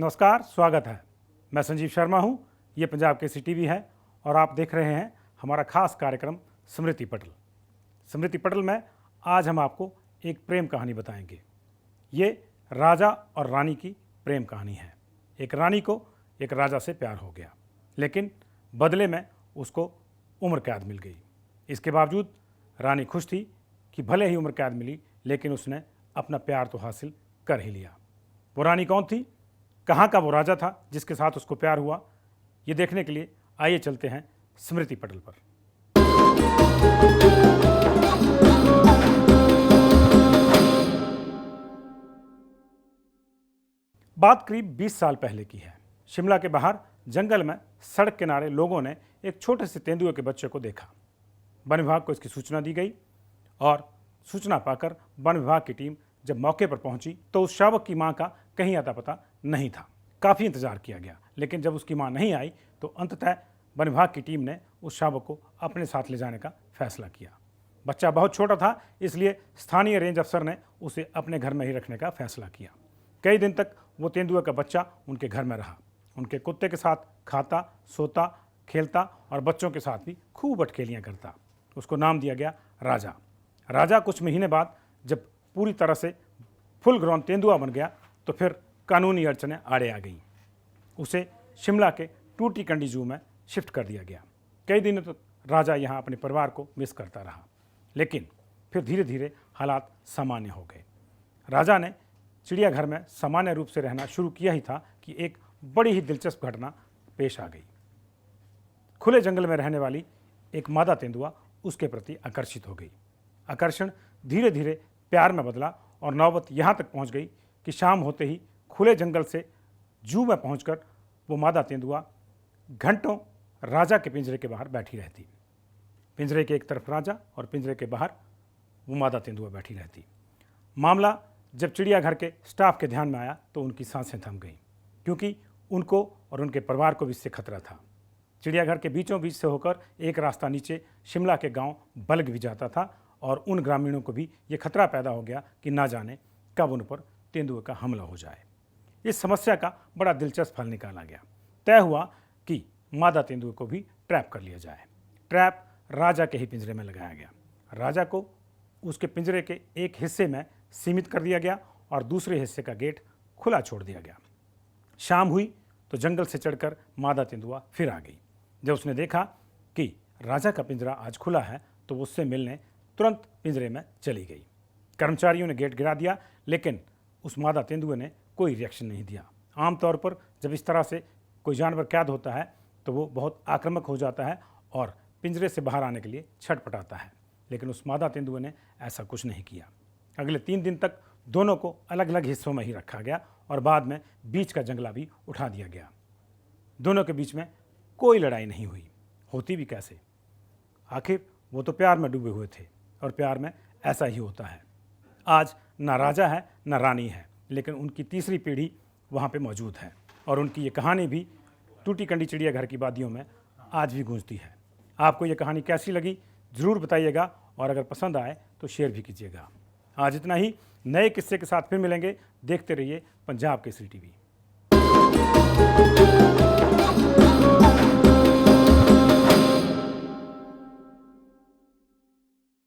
नमस्कार, स्वागत है। मैं संजीव शर्मा हूं। ये पंजाब केसरी टीवी है और आप देख रहे हैं हमारा खास कार्यक्रम स्मृति पटल। स्मृति पटल में आज हम आपको एक प्रेम कहानी बताएंगे। ये राजा और रानी की प्रेम कहानी है। एक रानी को एक राजा से प्यार हो गया, लेकिन बदले में उसको उम्र कैद मिल गई। इसके बावजूद रानी खुश थी कि भले ही उम्र कैद मिली, लेकिन उसने अपना प्यार तो हासिल कर ही लिया। वो रानी कौन थी, कहाँ का वो राजा था जिसके साथ उसको प्यार हुआ, ये देखने के लिए आइए चलते हैं स्मृति पटल पर। बात करीब 20 साल पहले की है। शिमला के बाहर जंगल में सड़क किनारे लोगों ने एक छोटे से तेंदुए के बच्चे को देखा। वन विभाग को इसकी सूचना दी गई और सूचना पाकर वन विभाग की टीम जब मौके पर पहुंची तो उस शावक की मां का कहीं अता पता नहीं था। काफ़ी इंतजार किया गया, लेकिन जब उसकी मां नहीं आई तो अंततः वन विभाग की टीम ने उस शावक को अपने साथ ले जाने का फैसला किया। बच्चा बहुत छोटा था, इसलिए स्थानीय रेंज अफसर ने उसे अपने घर में ही रखने का फैसला किया। कई दिन तक वो तेंदुए का बच्चा उनके घर में रहा। उनके कुत्ते के साथ खाता, सोता, खेलता और बच्चों के साथ भी खूब अटखेलियाँ करता। उसको नाम दिया गया राजा। राजा कुछ महीने बाद जब पूरी तरह से फुल ग्राउंड तेंदुआ बन गया तो फिर कानूनी अड़चनें आड़े आ गई। उसे शिमला के टूटी कंडी जू में शिफ्ट कर दिया गया। कई दिनों तक राजा यहाँ अपने परिवार को मिस करता रहा, लेकिन फिर धीरे धीरे हालात सामान्य हो गए। राजा ने चिड़ियाघर में सामान्य रूप से रहना शुरू किया ही था कि एक बड़ी ही दिलचस्प घटना पेश आ गई। खुले जंगल में रहने वाली एक मादा तेंदुआ उसके प्रति आकर्षित हो गई। आकर्षण धीरे धीरे प्यार में बदला और नौबत यहाँ तक पहुँच गई कि शाम होते ही खुले जंगल से जू में पहुंचकर वो मादा तेंदुआ घंटों राजा के पिंजरे के बाहर बैठी रहती। पिंजरे के एक तरफ राजा और पिंजरे के बाहर वो मादा तेंदुआ बैठी रहती। मामला जब चिड़ियाघर के स्टाफ के ध्यान में आया तो उनकी सांसें थम गईं, क्योंकि उनको और उनके परिवार को भी इससे खतरा था। चिड़ियाघर के बीचों बीच से होकर एक रास्ता नीचे शिमला के गांव बल्ग भी जाता था और उन ग्रामीणों को भी ये खतरा पैदा हो गया कि ना जाने कब उन पर तेंदुए का हमला हो जाए। इस समस्या का बड़ा दिलचस्प हल निकाला गया। तय हुआ कि मादा तेंदुए को भी ट्रैप कर लिया जाए। ट्रैप राजा के ही पिंजरे में लगाया गया। राजा को उसके पिंजरे के एक हिस्से में सीमित कर दिया गया और दूसरे हिस्से का गेट खुला छोड़ दिया गया। शाम हुई तो जंगल से चढ़कर मादा तेंदुआ फिर आ गई। जब उसने देखा कि राजा का पिंजरा आज खुला है तो वो उससे मिलने तुरंत पिंजरे में चली गई। कर्मचारियों ने गेट गिरा दिया, लेकिन उस मादा तेंदुए ने कोई रिएक्शन नहीं दिया। आमतौर पर जब इस तरह से कोई जानवर कैद होता है तो वो बहुत आक्रामक हो जाता है और पिंजरे से बाहर आने के लिए छटपटाता है, लेकिन उस मादा तेंदुए ने ऐसा कुछ नहीं किया। अगले 3 दिन तक दोनों को अलग अलग हिस्सों में ही रखा गया और बाद में बीच का जंगला भी उठा दिया गया। दोनों के बीच में कोई लड़ाई नहीं हुई। होती भी कैसे, आखिर वो तो प्यार में डूबे हुए थे और प्यार में ऐसा ही होता है। आज ना राजा है ना रानी है, लेकिन उनकी तीसरी पीढ़ी वहाँ पे मौजूद है और उनकी ये कहानी भी टूटी कंडी चिड़ियाघर की वादियों में आज भी गूंजती है। आपको ये कहानी कैसी लगी ज़रूर बताइएगा और अगर पसंद आए तो शेयर भी कीजिएगा। आज इतना ही। नए किस्से के साथ फिर मिलेंगे। देखते रहिए पंजाब केसरी टीवी।